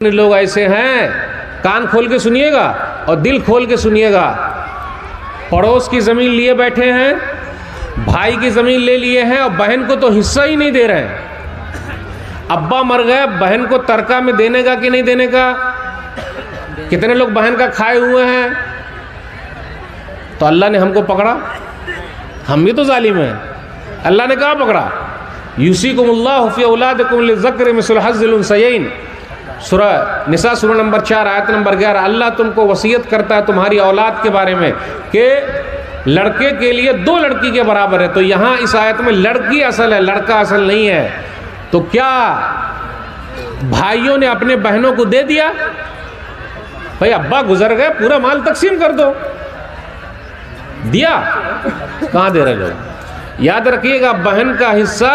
لوگ ایسے ہیں، کان کھول کے سنیے گا اور دل کھول کے سنیے گا، پڑوس کی زمین لیے بیٹھے ہیں، بھائی کی زمین لے لیے ہیں اور بہن کو تو حصہ ہی نہیں دے رہے ہیں۔ ابا مر گئے، بہن کو ترکہ میں دینے کا کہ نہیں دینے کا؟ کتنے لوگ بہن کا کھائے ہوئے ہیں؟ تو اللہ نے ہم کو پکڑا، ہم بھی تو ظالم ہیں۔ اللہ نے کہاں پکڑا؟ یوصیکم اللہ فی اولادکم للذکر مثل حظ الانثیین، سورہ نساء سورہ نمبر 4 آیت نمبر 11۔ اللہ تم کو وصیت کرتا ہے تمہاری اولاد کے بارے میں کہ لڑکے کے لیے 2 لڑکی کے برابر ہے۔ تو یہاں اس آیت میں لڑکی اصل ہے، لڑکا اصل نہیں ہے۔ تو کیا بھائیوں نے اپنے بہنوں کو دے دیا؟ بھائی ابا گزر گئے، پورا مال تقسیم کر دو، دیا؟ کہاں دے رہے لوگ؟ یاد رکھیے گا، بہن کا حصہ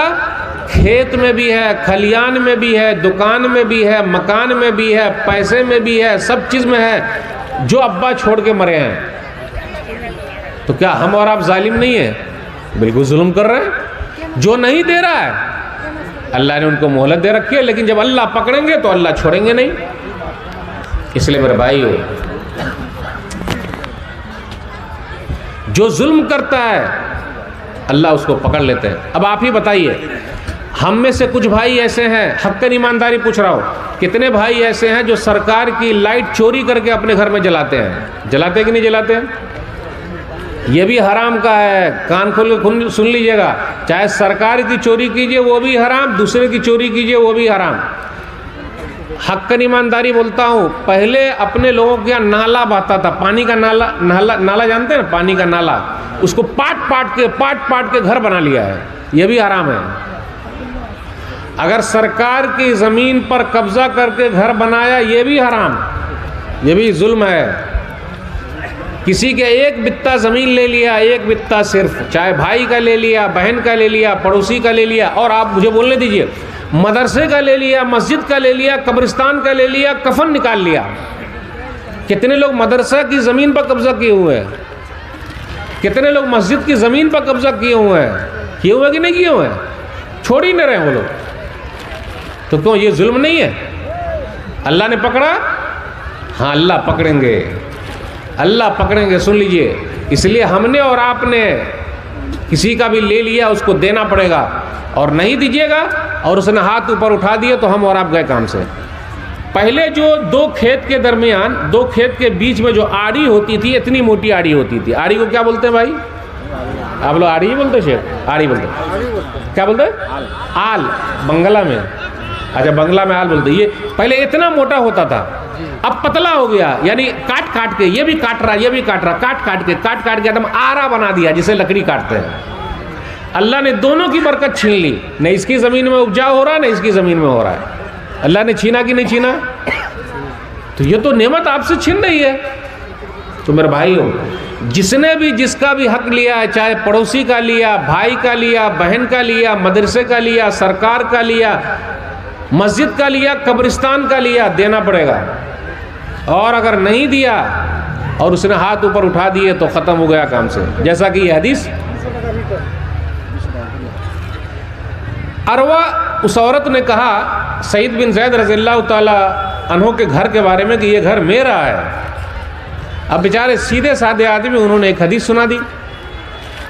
کھیت میں بھی ہے، کھلیان میں بھی ہے، دکان میں بھی ہے، مکان میں بھی ہے، پیسے میں بھی ہے، سب چیز میں ہے، جو ابا چھوڑ کے مرے ہیں۔ تو کیا ہم اور آپ ظالم نہیں ہیں؟ بالکل ظلم کر رہے ہیں۔ جو نہیں دے رہا ہے اللہ نے ان کو مہلت دے رکھی ہے، لیکن جب اللہ پکڑیں گے تو اللہ چھوڑیں گے نہیں۔ اس لیے میرے بھائیو، جو ظلم کرتا ہے اللہ اس کو پکڑ لیتے ہیں۔ اب آپ ہی بتائیے، ہم میں سے کچھ بھائی ایسے ہیں، حقاً ایمانداری پوچھ رہا ہوں، کتنے بھائی ایسے ہیں جو سرکار کی لائٹ چوری کر کے اپنے گھر میں جلاتے ہیں؟ جلاتے کہ نہیں جلاتے؟ یہ بھی حرام کا ہے، کان کھول کے سن لیجئے گا۔ چاہے سرکار کی چوری کیجئے وہ بھی حرام، دوسرے کی چوری کیجئے وہ بھی حرام۔ حقاً ایمانداری بولتا ہوں، پہلے اپنے لوگوں کے یہاں نالا بہتا تھا، پانی کا نالا جانتے ہیں نا، پانی کا نالا، اس کو پاٹ پاٹ کے گھر بنا لیا ہے، یہ بھی حرام ہے۔ اگر سرکار کی زمین پر قبضہ کر کے گھر بنایا یہ بھی حرام، یہ بھی ظلم ہے۔ کسی کے 1 بتہ زمین لے لیا، 1 بتہ صرف، چاہے بھائی کا لے لیا، بہن کا لے لیا، پڑوسی کا لے لیا، اور آپ مجھے بولنے دیجئے، مدرسے کا لے لیا، مسجد کا لے لیا، قبرستان کا لے لیا، کفن نکال لیا۔ کتنے لوگ مدرسہ کی زمین پر قبضہ کیے ہوئے ہیں؟ کتنے لوگ مسجد کی زمین پر قبضہ کیے ہوئے ہیں؟ کیے ہوئے کہ نہیں کیے ہوئے ہیں؟ چھوڑ ہی نہ رہے وہ لوگ۔ تو کیوں یہ ظلم نہیں ہے؟ اللہ نے پکڑا؟ ہاں اللہ پکڑیں گے، اللہ پکڑیں گے، سن لیجئے۔ اس لیے ہم نے اور آپ نے کسی کا بھی لے لیا اس کو دینا پڑے گا، اور نہیں دیجیے گا اور اس نے ہاتھ اوپر اٹھا دیے تو ہم اور آپ گئے کام سے۔ پہلے جو 2 کھیت کے درمیان، 2 کھیت کے بیچ میں جو آڑی ہوتی تھی، اتنی موٹی آڑی ہوتی تھی۔ آڑی کو کیا بولتے ہیں بھائی؟ آپ لوگ آڑی ہی بولتے ہیں؟ شیخ آڑی بولتے ہیں، کیا بولتے ہیں؟ آل، بنگلہ میں، اچھا بنگلہ میں آل بولتے ہیں۔ یہ پہلے اتنا موٹا ہوتا تھا، اب پتلا ہو گیا، یعنی کاٹ کے، یہ بھی کاٹ رہا، یہ بھی کاٹ رہا، کاٹ کے ایک دم آرا بنا دیا جسے لکڑی کاٹتے ہیں۔ اللہ نے دونوں کی برکت چھین لی، نہ اس کی زمین میں اپجا ہو رہا ہے، نہ اس کی زمین میں ہو رہا ہے۔ اللہ نے چھینا کہ نہیں چھینا؟ تو یہ تو نعمت آپ سے چھین رہی ہے۔ تو میرے بھائیو، جس نے بھی جس کا بھی حق لیا ہے، چاہے پڑوسی کا لیا، بھائی کا لیا، بہن کا لیا، مدرسے کا لیا، سرکار کا لیا، مسجد کا لیا، قبرستان کا لیا، دینا پڑے گا۔ اور اگر نہیں دیا اور اس نے ہاتھ اوپر اٹھا دیے تو ختم ہو گیا کام سے، جیسا کہ یہ حدیث۔ عروہ اس عورت نے کہا سعید بن زید رضی اللہ تعالی عنہ کے گھر کے بارے میں کہ یہ گھر میرا ہے۔ اب بیچارے سیدھے سادے آدمی، انہوں نے ایک حدیث سنا دی۔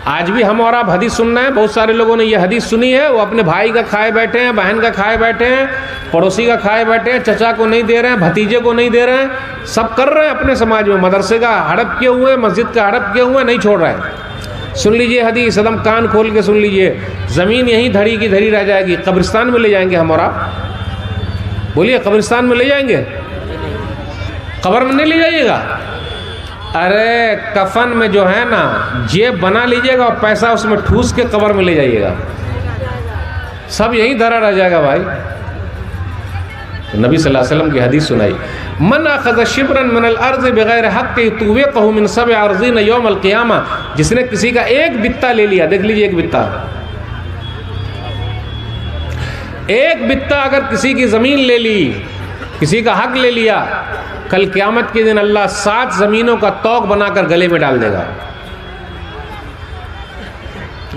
آج بھی ہم اور آپ حدیث سننا ہے، بہت سارے لوگوں نے یہ حدیث سنی ہے، وہ اپنے بھائی کا کھائے بیٹھے ہیں، بہن کا کھائے بیٹھے ہیں، پڑوسی کا کھائے بیٹھے ہیں، چچا کو نہیں دے رہے ہیں، بھتیجے کو نہیں دے رہے ہیں، سب کر رہے ہیں اپنے سماج میں، مدرسے کا ہڑپ کیے ہوئے، مسجد کا ہڑپ کیے ہوئے، نہیں چھوڑ رہے ہیں۔ سن لیجئے حدیث، ایک دم کان کھول کے سن لیجئے، زمین یہیں دھڑی کی دھڑی رہ جائے گی، قبرستان میں لے جائیں گے ہم اور آپ؟ بولیے، قبرستان میں لے جائیں گے؟ قبر میں نہیں لے جائیے گا؟ ارے کفن میں جو ہے نا جیب بنا لیجئے گا اور پیسہ اس میں ٹھوس کے قبر میں لے جائیے گا، سب یہیں دھرا رہ جائے گا بھائی۔ نبی صلی اللہ علیہ وسلم کی حدیث سنائی، من اخذ شبرا من الارض بغیر حق طوقه من 7 ارضین یوم القیامہ، جس نے کسی کا 1 بتہ لے لیا، دیکھ لیجئے 1 بتہ، 1 بتہ اگر کسی کی زمین لے لی، کسی کا حق لے لیا، کل قیامت کے دن اللہ 7 زمینوں کا طوق بنا کر گلے میں ڈال دے گا۔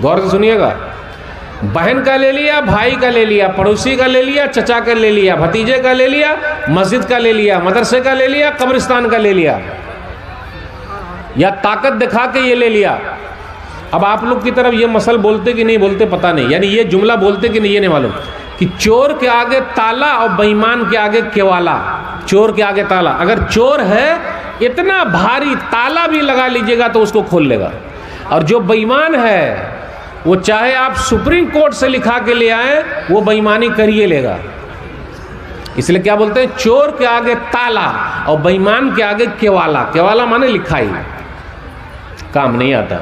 غور سے سنیے گا، بہن کا لے لیا، بھائی کا لے لیا، پڑوسی کا لے لیا، چچا کا لے لیا، بھتیجے کا لے لیا، مسجد کا لے لیا، مدرسے کا لے لیا، قبرستان کا لے لیا، یا طاقت دکھا کے یہ لے لیا۔ اب آپ لوگ کی طرف یہ مسئلہ بولتے کہ نہیں بولتے پتہ نہیں، یعنی یہ جملہ بولتے کہ نہیں یہ نہیں معلوم، کہ چور کے آگے تالا اور بے ایمان کے آگے کیوالا۔ چور کے آگے تالا، اگر چور ہے اتنا بھاری تالا بھی لگا لیجئے گا تو اس کو کھول لے گا، اور جو بے ایمان ہے وہ چاہے آپ سپریم کورٹ سے لکھا کے لے آئیں وہ بے ایمانی کریے لے گا۔ اس لیے کیا بولتے ہیں، چور کے آگے تالا اور بے ایمان کے آگے کیوالا۔ کیوالا مانے لکھائی، کام نہیں آتا۔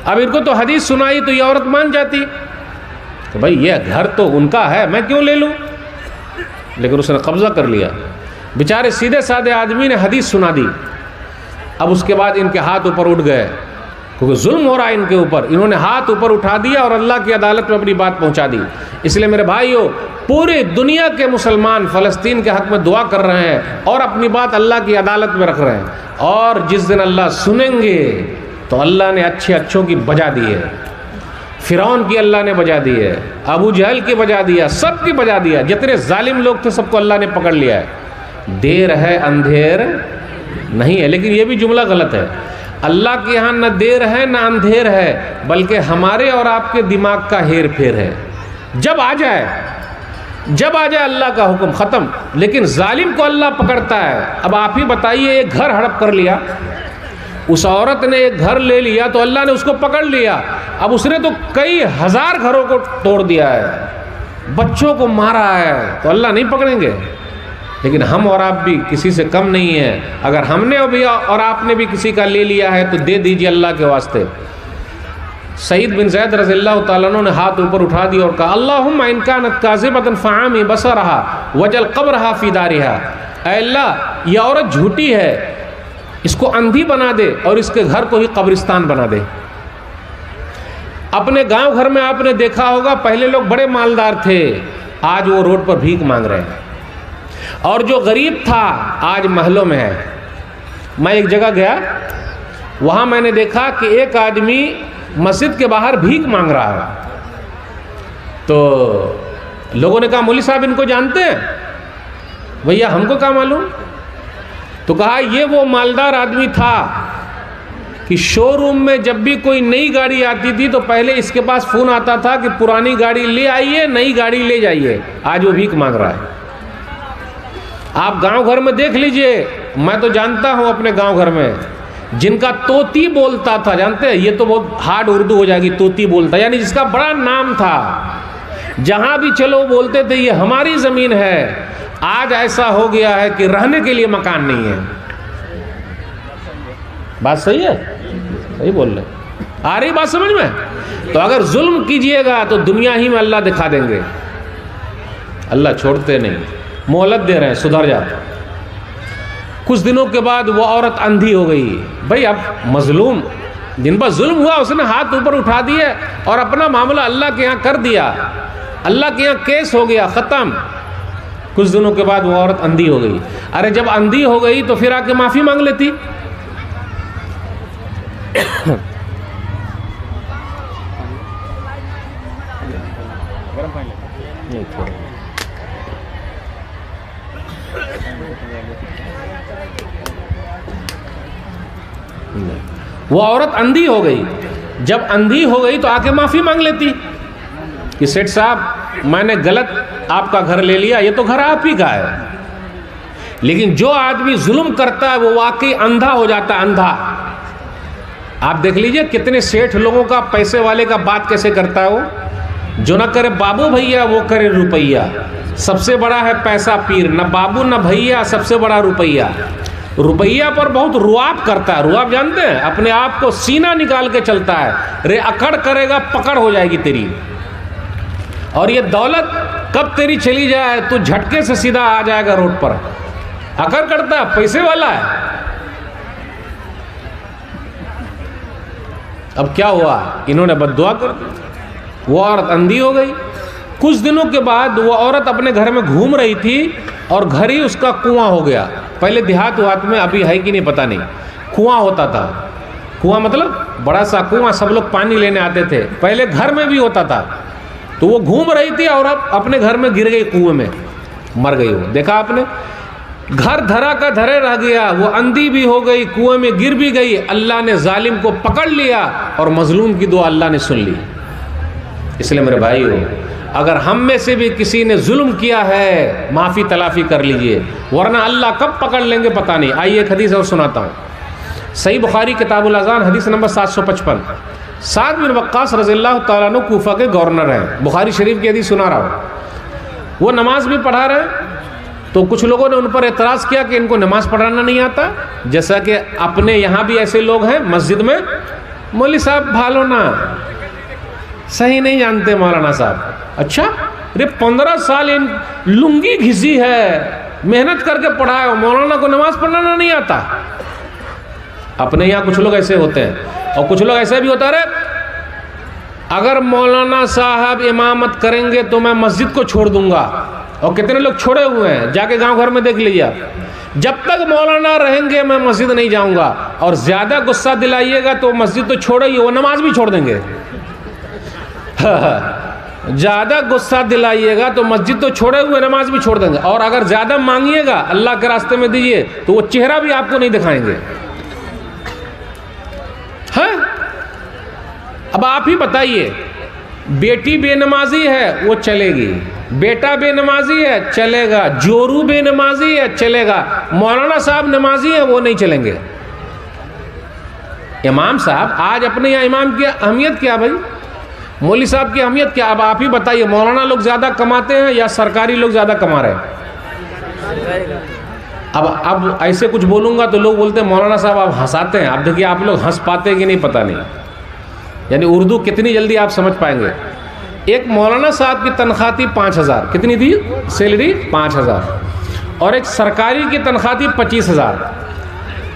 اب ان کو تو حدیث سنائی تو یہ عورت مان جاتی کہ بھائی یہ گھر تو ان کا ہے، میں کیوں لے لوں، لیکن اس نے قبضہ کر لیا۔ بیچارے سیدھے سادے آدمی نے حدیث سنا دی، اب اس کے بعد ان کے ہاتھ اوپر اٹھ گئے کیونکہ ظلم ہو رہا ہے ان کے اوپر، انہوں نے ہاتھ اوپر اٹھا دیا اور اللہ کی عدالت میں اپنی بات پہنچا دی۔ اس لیے میرے بھائیو، پوری دنیا کے مسلمان فلسطین کے حق میں دعا کر رہے ہیں اور اپنی بات اللہ کی عدالت میں رکھ رہے ہیں، اور جس دن اللہ سنیں گے تو اللہ نے اچھے اچھوں کی بجا دی ہے، فرعون کی اللہ نے بجا دی ہے، ابو جہل کی بجا دیا، سب کی بجا دیا، جتنے ظالم لوگ تھے سب کو اللہ نے پکڑ لیا ہے۔ دیر ہے اندھیر نہیں ہے، لیکن یہ بھی جملہ غلط ہے۔ اللہ کے یہاں نہ دیر ہے نہ اندھیر ہے، بلکہ ہمارے اور آپ کے دماغ کا ہیر پھیر ہے۔ جب آ جائے اللہ کا حکم ختم، لیکن ظالم کو اللہ پکڑتا ہے۔ اب آپ ہی بتائیے، ایک گھر ہڑپ کر لیا، اس عورت نے ایک گھر لے لیا تو اللہ نے اس کو پکڑ لیا، اب اس نے تو کئی ہزار گھروں کو توڑ دیا ہے، بچوں کو مارا ہے، تو اللہ نہیں پکڑیں گے؟ لیکن ہم اور آپ بھی کسی سے کم نہیں ہیں، اگر ہم نے بھی اور آپ نے بھی کسی کا لے لیا ہے تو دے دیجئے اللہ کے واسطے۔ سعید بن زید رضی اللہ تعالیٰ عنہ نے ہاتھ اوپر اٹھا دیا اور کہا اللہم ان کانت کاذبۃ فعامی بصرہا وجل قبرہا فی دارہا، اے اللہ یہ عورت جھوٹی ہے، اس کو اندھی بنا دے اور اس کے گھر کو ہی قبرستان بنا دے۔ اپنے گاؤں گھر میں آپ نے دیکھا ہوگا، پہلے لوگ بڑے مالدار تھے، آج وہ روڈ پر بھیک مانگ رہے ہیں، اور جو غریب تھا آج محلوں میں ہے۔ میں ایک جگہ گیا، وہاں میں نے دیکھا کہ ایک آدمی مسجد کے باہر بھیک مانگ رہا ہے، تو لوگوں نے کہا مولوی صاحب ان کو جانتے ہیں؟ بھیا ہم کو کیا معلوم؟ تو کہا یہ وہ مالدار آدمی تھا کہ شو روم میں جب بھی کوئی نئی گاڑی آتی تھی تو پہلے اس کے پاس فون آتا تھا کہ پرانی گاڑی لے آئیے، نئی گاڑی لے جائیے۔ آج وہ بھیک مانگ رہا ہے۔ آپ گاؤں گھر میں دیکھ لیجئے، میں تو جانتا ہوں اپنے گاؤں گھر میں جن کا طوطی بولتا تھا، جانتے ہیں یہ تو بہت ہارڈ اردو ہو جائے گی، طوطی بولتا یعنی جس کا بڑا نام تھا، جہاں بھی چلو بولتے تھے یہ ہماری زمین ہے، آج ایسا ہو گیا ہے کہ رہنے کے لیے مکان نہیں ہے۔ بات صحیح ہے؟ صحیح بول رہے آ رہی بات سمجھ میں؟ تو اگر ظلم کیجئے گا تو دنیا ہی میں اللہ دکھا دیں گے، اللہ چھوڑتے نہیں، مہلت دے رہے ہیں، سدھر جاتا۔ کچھ دنوں کے بعد وہ عورت اندھی ہو گئی۔ بھئی اب مظلوم جن پر ظلم ہوا اس نے ہاتھ اوپر اٹھا دیے اور اپنا معاملہ اللہ کے یہاں کر دیا، اللہ کے یہاں کیس ہو گیا، ختم۔ کچھ دنوں کے بعد وہ عورت اندھی ہو گئی۔ ارے جب اندھی ہو گئی تو پھر آ کے معافی مانگ لیتی۔ وہ عورت اندھی ہو گئی، جب اندھی ہو گئی تو آ کے معافی مانگ لیتی کہ سیٹھ صاحب میں نے غلط آپ کا گھر لے لیا، یہ تو گھر آپ ہی کا ہے۔ لیکن جو آدمی ظلم کرتا ہے وہ واقعی اندھا ہو جاتا ہے، اندھا۔ آپ دیکھ لیجئے کتنے سیٹھ لوگوں کا، پیسے والے کا بات کیسے کرتا ہے وہ، جو نہ کرے بابو بھیا وہ کرے روپیہ۔ سب سے بڑا ہے پیسہ پیر، نہ بابو نہ بھیا، سب سے بڑا روپیہ۔ روپیہ پر بہت رواب کرتا ہے، رواب جانتے ہیں، اپنے آپ کو سینہ نکال کے چلتا ہے، رے اکڑ کرے گا پکڑ ہو جائے گی تیری۔ اور یہ دولت کب تیری چلی جائے تو جھٹکے سے سیدھا آ جائے گا روڈ پر۔ اکڑ کرتا ہے، پیسے والا ہے۔ اب کیا ہوا، انہوں نے بد دعا کر دی، وہ عورت اندھی ہو گئی۔ کچھ دنوں کے بعد وہ عورت اپنے گھر میں گھوم رہی تھی اور گھر ہی اس کا کنواں ہو گیا۔ پہلے دیہات میں ابھی ہے کہ نہیں پتہ نہیں، کنواں ہوتا تھا۔ کنواں مطلب بڑا سا کنواں، سب لوگ پانی لینے آتے تھے، پہلے گھر میں بھی ہوتا تھا۔ تو وہ گھوم رہی تھی اور اب اپنے گھر میں گر گئی کنویں میں, مر گئی. وہ دیکھا آپ نے, گھر دھرا کا دھرے رہ گیا, وہ اندھی بھی ہو گئی, کنویں میں گر بھی گئی. اللہ نے ظالم کو پکڑ لیا اور مظلوم کی دعا اللہ نے سن لی. اس لیے میرے بھائیو, اگر ہم میں سے بھی کسی نے ظلم کیا ہے معافی تلافی کر لیجئے, ورنہ اللہ کب پکڑ لیں گے پتہ نہیں. آئیے ایک حدیث اور سناتا ہوں. صحیح بخاری کتاب الاذان حدیث نمبر 755. سعد بن وقاص رضی اللہ تعالیٰ عنہ کوفہ کے گورنر ہیں. بخاری شریف کی حدیث سنا رہا ہوں. وہ نماز بھی پڑھا رہے ہیں, تو کچھ لوگوں نے ان پر اعتراض کیا کہ ان کو نماز پڑھانا نہیں آتا. جیسا کہ اپنے یہاں بھی ایسے لوگ ہیں مسجد میں, مولوی صاحب بھالو نا, صحیح نہیں جانتے مولانا صاحب. اچھا, ارے 15 سال ان لنگی گھسی ہے, محنت کر کے پڑھایا, مولانا کو نماز پڑھانا نہیں آتا. اپنے یہاں کچھ لوگ ایسے ہوتے ہیں. اور کچھ لوگ ایسے بھی ہوتا رہے, اگر مولانا صاحب امامت کریں گے تو میں مسجد کو چھوڑ دوں گا. اور کتنے لوگ چھوڑے ہوئے ہیں, جا کے گاؤں گھر میں دیکھ لیجیے آپ, جب تک مولانا رہیں گے میں مسجد نہیں جاؤں گا. اور زیادہ غصہ دلائیے گا تو مسجد تو چھوڑے ہی, وہ نماز بھی چھوڑ دیں گے. زیادہ غصہ دلائیے گا تو مسجد تو چھوڑے ہوئے, نماز بھی چھوڑ دیں گے. اور اگر زیادہ مانگیے گا اللہ کے راستے میں دیجیے تو وہ چہرہ بھی آپ کو نہیں دکھائیں گے. اب آپ ہی بتائیے, بیٹی بے نمازی ہے وہ چلے گی, بیٹا بے نمازی ہے چلے گا, جورو بے نمازی ہے چلے گا, مولانا صاحب نمازی ہیں وہ نہیں چلیں گے. امام صاحب, آج اپنے یہاں امام کی اہمیت کیا بھائی, مولوی صاحب کی اہمیت کیا؟ اب آپ ہی بتائیے, مولانا لوگ زیادہ کماتے ہیں یا سرکاری لوگ زیادہ کما رہے ہیں؟ اب ایسے کچھ بولوں گا تو لوگ بولتے ہیں مولانا صاحب آپ ہنساتے ہیں. اب دیکھیے آپ لوگ ہنس پاتے کہ نہیں پتہ نہیں, یعنی اردو کتنی جلدی آپ سمجھ پائیں گے. ایک مولانا صاحب کی تنخواہ تھی 5000, کتنی تھی سیلری؟ 5000. اور ایک سرکاری کی تنخواہ تھی 25000.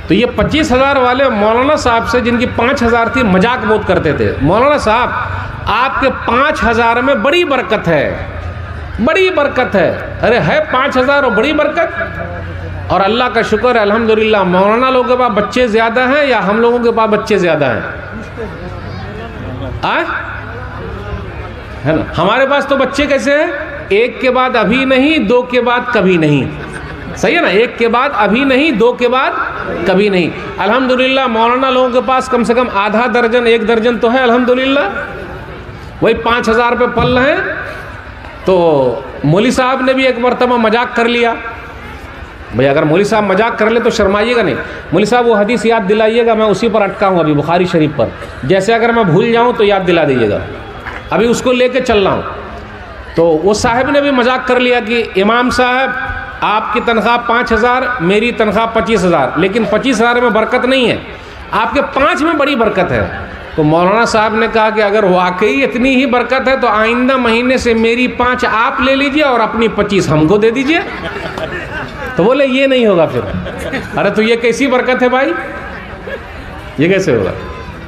تو یہ 25000 والے مولانا صاحب سے, جن کی 5000 تھی, مذاق بہت کرتے تھے. مولانا صاحب آپ کے 5000 میں بڑی برکت ہے, بڑی برکت ہے. ارے ہے 5000 اور بڑی برکت. اور اللہ کا شکر ہے الحمدللہ, مولانا لوگوں کے پاس بچے زیادہ ہیں یا ہم لوگوں کے پاس بچے زیادہ ہیں؟ ہے نا, ہمارے پاس تو بچے کیسے ہیں, ایک کے بعد ابھی نہیں, دو کے بعد کبھی نہیں. صحیح ہے نا, ایک کے بعد ابھی نہیں, دو کے بعد کبھی نہیں. الحمدللہ مولانا لوگوں کے پاس کم سے کم آدھا درجن, 1 درجن تو ہے الحمدللہ. وہی 5000 پہ پل رہے ہیں. تو مولوی صاحب نے بھی ایک مرتبہ مذاق کر لیا. بھئی اگر مولوی صاحب مذاق کر لے تو شرمائیے گا نہیں. مولوی صاحب وہ حدیث یاد دلائیے گا, میں اسی پر اٹکا ہوں ابھی بخاری شریف پر. جیسے اگر میں بھول جاؤں تو یاد دلا دیجیے گا, ابھی اس کو لے کے چل رہا ہوں. تو وہ صاحب نے بھی مذاق کر لیا کہ امام صاحب آپ کی تنخواہ 5000, میری تنخواہ 25000, لیکن 25000 میں برکت نہیں ہے, آپ کے 5 میں بڑی برکت ہے. تو مولانا صاحب نے کہا کہ اگر واقعی اتنی ہی برکت ہے تو آئندہ مہینے سے میری 5 آپ لے لیجئے اور اپنی 25 ہم کو دے دیجئے. تو بولے یہ نہیں ہوگا پھر. ارے تو یہ کیسی برکت ہے بھائی, یہ کیسے ہوگا,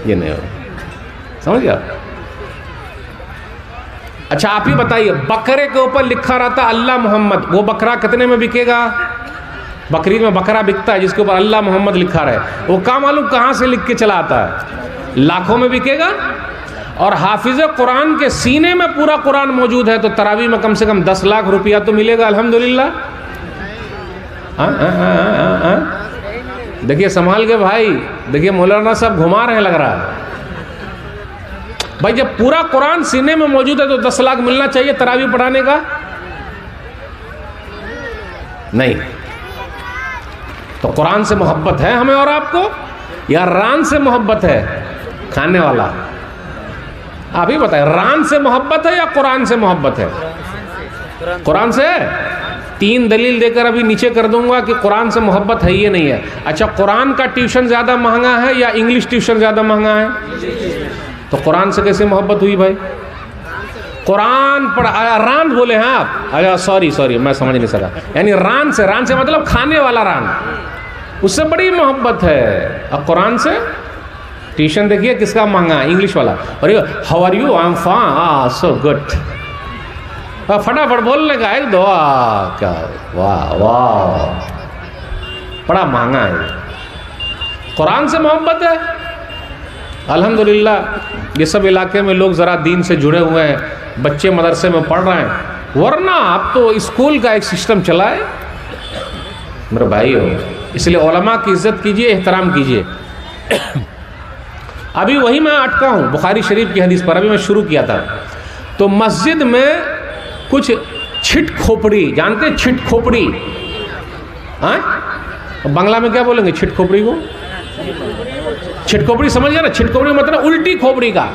یہ نہیں ہوگا. سمجھ گیا؟ اچھا آپ ہی بتائیے, بکرے کے اوپر لکھا رہتا اللہ محمد, وہ بکرا کتنے میں بکے گا؟ بقرعید میں بکرا بکتا ہے جس کے اوپر اللہ محمد لکھا رہے, وہ کہاں معلوم کہاں سے لکھ کے چلا آتا ہے, لاکھوں میں بکے گا. اور حافظ قرآن کے سینے میں پورا قرآن موجود ہے تو تراویح میں کم سے کم 10 لاکھ روپیہ تو ملے گا الحمدللہ. دیکھیے سنبھال کے بھائی, دیکھیے مولانا صاحب گھما رہے ہیں لگ رہا ہے. بھائی جب پورا قرآن سینے میں موجود ہے تو 10 لاکھ ملنا چاہیے تراویح پڑھانے کا, نہیں. تو قرآن سے محبت ہے ہمیں اور آپ کو, یا ران سے محبت ہے کھانے والا؟ آپ ہی بتائیں, ران سے محبت ہے یا قرآن سے محبت ہے؟ قرآن سے. 3 دلیل دے کر ابھی نیچے کر دوں گا کہ قرآن سے محبت ہے یہ نہیں ہے. اچھا قرآن کا ٹیوشن زیادہ مہنگا ہے یا انگلش ٹیوشن زیادہ مہنگا ہے؟ تو قرآن سے کیسے محبت ہوئی بھائی؟ قرآن پڑھا, ران بولے ہیں آپ؟ اچھا سوری میں سمجھ نہیں سکا. یعنی ران سے مطلب کھانے والا ران, اس سے بڑی محبت ہے. اب قرآن سے ٹیوشن دیکھیے کس کا مہنگا ہے, انگلش والا. اور how are you, I am fine, so good, فٹافٹ بولنے کا ایک دعا, کیا واہ واہ, بڑا مہنگا ہے. قرآن سے محبت ہے. الحمدللہ یہ سب علاقے میں لوگ ذرا دین سے جڑے ہوئے ہیں، بچے مدرسے میں پڑھ رہے ہیں، ورنہ اب تو اسکول کا ایک سسٹم چلا ہے میرے بھائی ہو. اس لیے علماء کی عزت کیجئے، احترام کیجئے. ابھی وہی میں اٹکا ہوں بخاری شریف کی حدیث پر، ابھی میں شروع کیا تھا. تو مسجد میں کچھ چھٹ کھوپڑی، جانتے ہیں چھٹ کھوپڑی؟ ہاں بنگلہ میں کیا بولیں گے چھٹ کھوپڑی کو؟ چھٹ کھوپڑی سمجھ گیا نا؟ چھٹ کھوپڑی مطلب الٹی کھوپڑی کا.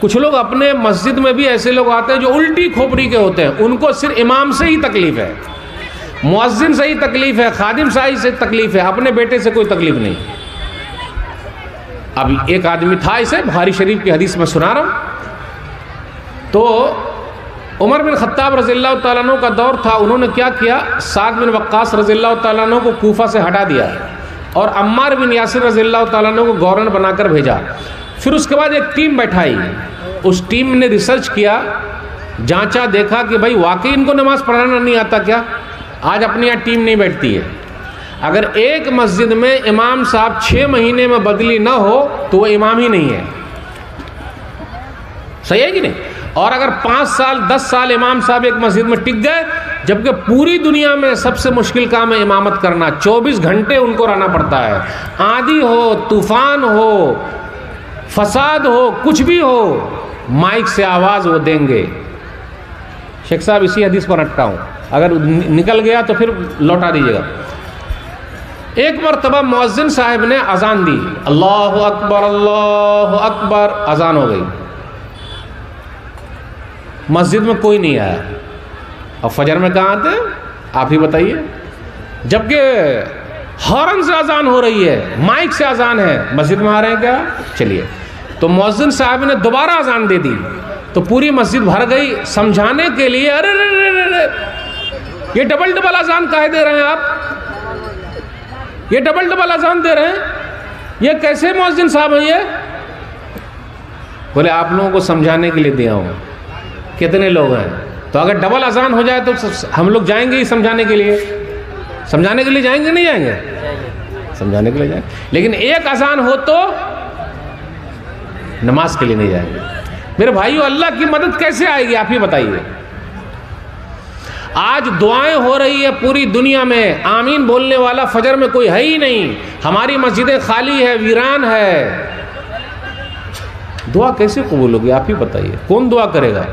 کچھ لوگ اپنے مسجد میں بھی ایسے لوگ آتے ہیں جو الٹی کھوپڑی کے ہوتے ہیں. ان کو صرف امام سے ہی تکلیف ہے، مؤذن سے ہی تکلیف ہے، خادم صاحب سے تکلیف ہے، اپنے بیٹے سے کوئی تکلیف نہیں. اب ایک آدمی تھا، اسے بخاری شریف کی حدیث میں سنا رہا ہوں. تو عمر بن خطاب رضی اللہ تعالیٰ عنہ کا دور تھا. انہوں نے کیا کیا، سعد بن وقاص رضی اللہ تعالیٰ عنہ کو کوفہ سے ہٹا دیا اور عمار بن یاسر رضی اللہ تعالیٰ عنہ کو گورنر بنا کر بھیجا. پھر اس کے بعد ایک ٹیم بیٹھائی. اس ٹیم نے ریسرچ کیا، جانچا، دیکھا کہ بھائی واقعی ان کو نماز پڑھانا نہیں آتا کیا؟ آج اپنی یہاں ٹیم نہیں بیٹھتی ہے. اگر ایک مسجد میں امام صاحب 6 مہینے میں بدلی نہ ہو تو وہ امام ہی نہیں ہے. صحیح ہے کہ نہیں؟ اور اگر 5 سال 10 سال امام صاحب ایک مسجد میں ٹک گئے، جبکہ پوری دنیا میں سب سے مشکل کام ہے امامت کرنا، 24 گھنٹے ان کو رہنا پڑتا ہے. آندھی ہو، طوفان ہو، فساد ہو، کچھ بھی ہو، مائک سے آواز وہ دیں گے. شیخ صاحب اسی حدیث پر اٹکا ہوں، اگر نکل گیا تو پھر لوٹا دیجیے گا. ایک مرتبہ مؤذن صاحب نے اذان دی، اللہ اکبر اللہ اکبر، اذان ہو گئی. مسجد میں کوئی نہیں آیا. اب فجر میں کہاں آتے ہیں آپ ہی بتائیے؟ جبکہ ہارن سے اذان ہو رہی ہے، مائک سے اذان ہے، مسجد میں آ رہے ہیں کیا؟ چلیے. تو مؤذن صاحب نے دوبارہ اذان دے دی تو پوری مسجد بھر گئی. سمجھانے کے لیے ارے یہ ڈبل اذان کاہے دے رہے ہیں آپ؟ یہ ڈبل اذان دے رہے ہیں، یہ کیسے مؤذن صاحب ہیں یہ؟ بولے آپ لوگوں کو سمجھانے کے لیے دیا ہوں. کتنے لوگ ہیں؟ تو اگر ڈبل اذان ہو جائے تو ہم لوگ جائیں گے ہی سمجھانے کے لیے. سمجھانے کے لیے جائیں گے نہیں جائیں گے؟ سمجھانے کے لیے جائیں گے. لیکن ایک اذان ہو تو نماز کے لیے نہیں جائیں گے. میرے بھائیو اللہ کی مدد کیسے آئے گی آپ ہی بتائیے؟ آج دعائیں ہو رہی ہے پوری دنیا میں، آمین بولنے والا فجر میں کوئی ہے ہی نہیں. ہماری مسجدیں خالی ہے، ویران ہے. دعا کیسے قبول ہوگی آپ ہی بتائیے؟ کون دعا کرے گا؟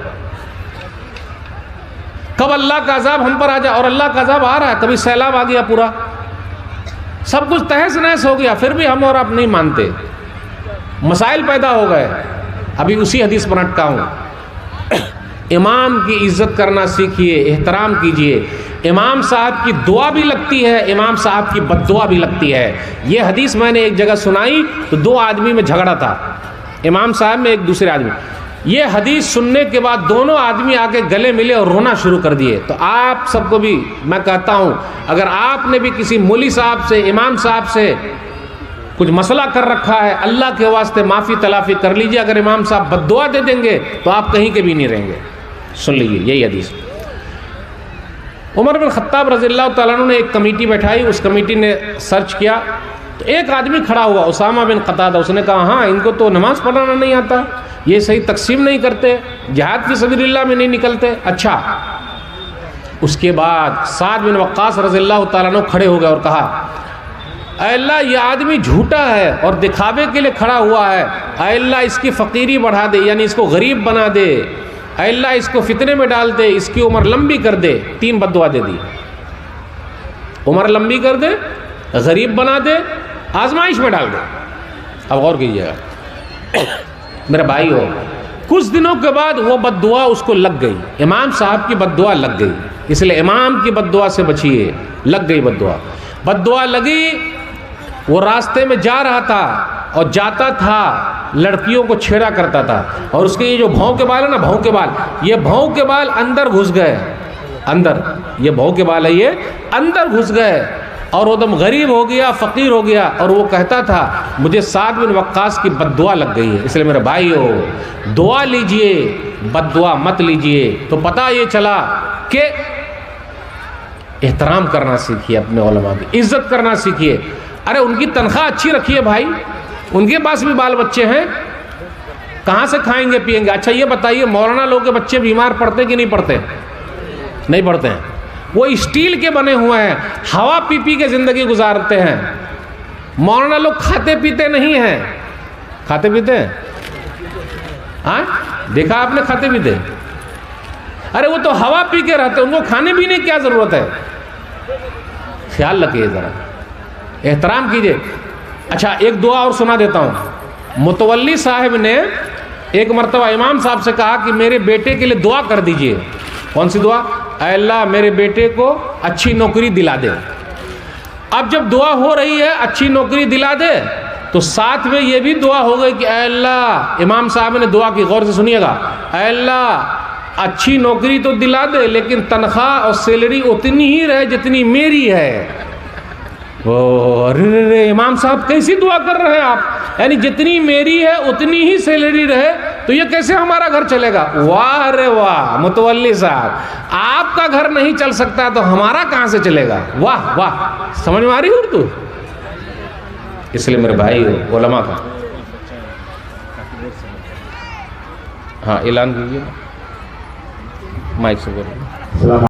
کب اللہ کا عذاب ہم پر آ جائے، اور اللہ کا عذاب آ رہا ہے. کبھی سیلاب آ گیا، پورا سب کچھ تہس نہس ہو گیا، پھر بھی ہم اور آپ نہیں مانتے. مسائل پیدا ہو گئے. ابھی اسی حدیث پر اٹکا ہوں. امام کی عزت کرنا سیکھیے، احترام کیجئے. امام صاحب کی دعا بھی لگتی ہے، امام صاحب کی بد دعا بھی لگتی ہے. یہ حدیث میں نے ایک جگہ سنائی تو 2 آدمی میں جھگڑا تھا، امام صاحب میں ایک دوسرے آدمی. یہ حدیث سننے کے بعد دونوں آدمی آ کے گلے ملے اور رونا شروع کر دیے. تو آپ سب کو بھی میں کہتا ہوں، اگر آپ نے بھی کسی مولوی صاحب سے، امام صاحب سے کچھ مسئلہ کر رکھا ہے، اللہ کے واسطے معافی تلافی کر لیجئے. اگر امام صاحب بد دعا دے دیں گے تو آپ کہیں کے بھی نہیں رہیں گے. سن لیجئے یہی حدیث. عمر بن خطاب رضی اللہ تعالیٰ عنہ نے ایک کمیٹی بیٹھائی. اس کمیٹی نے سرچ کیا تو ایک آدمی کھڑا ہوا، اسامہ بن قتادہ. اس نے کہا ہاں ان کو تو نماز پڑھانا نہیں آتا، یہ صحیح تقسیم نہیں کرتے، جہاد فی سبیل اللہ میں نہیں نکلتے. اچھا. اس کے بعد سعد بن وقاص رضی اللہ تعالیٰ عنہ کھڑے ہو گئے اور کہا اے اللہ یہ آدمی جھوٹا ہے اور دکھاوے کے لیے کھڑا ہوا ہے. اے اللہ اس کی فقیری بڑھا دے، یعنی اس کو غریب بنا دے. اے اللہ اس کو فتنے میں ڈال دے، اس کی عمر لمبی کر دے. 3 بد دعا دے دی. عمر لمبی کر دے، غریب بنا دے، آزمائش میں ڈال دے. اب غور کیجیے گا میرے بھائی ہو. کچھ دنوں کے بعد وہ بد دعا اس کو لگ گئی. امام صاحب کی بد دعا لگ گئی. اس لیے امام کی بد دعا سے بچیے. لگ گئی بد دعا. بد دعا لگی. وہ راستے میں جا رہا تھا اور جاتا تھا لڑکیوں کو چھیڑا کرتا تھا، اور اس کے یہ جو بھاؤں کے بال ہے نا، بھاؤں کے بال، یہ بھاؤں کے بال اندر گھس گئے. اندر یہ بھاؤں کے بال ہے، یہ اندر گھس گئے اور وہ دم غریب ہو گیا، فقیر ہو گیا. اور وہ کہتا تھا مجھے سعد بن وقاص کی بد دعا لگ گئی ہے. اس لیے میرے بھائی ہو، دعا لیجئے، بد دعا مت لیجئے. تو پتہ یہ چلا کہ احترام کرنا سیکھیے، اپنے علماء کی عزت کرنا سیکھیے. ارے ان کی تنخواہ اچھی رکھیے بھائی، ان کے پاس بھی بال بچے ہیں. کہاں سے کھائیں گے پیئیں گے؟ اچھا یہ بتائیے مولانا لوگ کے بچے بیمار پڑتے کہ نہیں پڑتے؟ نہیں پڑتے ہیں. وہ اسٹیل کے بنے ہوئے ہیں, ہوا پی پی کے زندگی گزارتے ہیں. مولانا لوگ کھاتے پیتے نہیں ہیں. کھاتے پیتے ہیں؟ ہاں دیکھا آپ نے کھاتے پیتے؟ ارے وہ تو ہوا پی کے رہتے, ان کو کھانے پینے کی کیا ضرورت ہے؟ خیال رکھیے, ذرا احترام کیجیے. اچھا ایک دعا اور سنا دیتا ہوں. متولی صاحب نے ایک مرتبہ امام صاحب سے کہا کہ میرے بیٹے کے لیے دعا کر دیجئے. کون سی دعا؟ اے اللہ میرے بیٹے کو اچھی نوکری دلا دے. اب جب دعا ہو رہی ہے اچھی نوکری دلا دے, تو ساتھ میں یہ بھی دعا ہو گئی کہ اے اللہ, امام صاحب نے دعا کی, غور سے سنیے گا, اے اللہ اچھی نوکری تو دلا دے لیکن تنخواہ اور سیلری اتنی ہی رہے جتنی میری ہے. ارے امام صاحب کیسی دعا کر رہے ہیں آپ, یعنی جتنی میری ہے اتنی ہی سیلری رہے تو یہ کیسے ہمارا گھر چلے گا؟ واہ رے واہ متولی صاحب, آپ کا گھر نہیں چل سکتا تو ہمارا کہاں سے چلے گا؟ واہ واہ, سمجھ میں آ رہی ہے اردو؟ اس لیے میرے بھائی علماء کا ہاں اعلان کیجیے, مائک سے بولیں.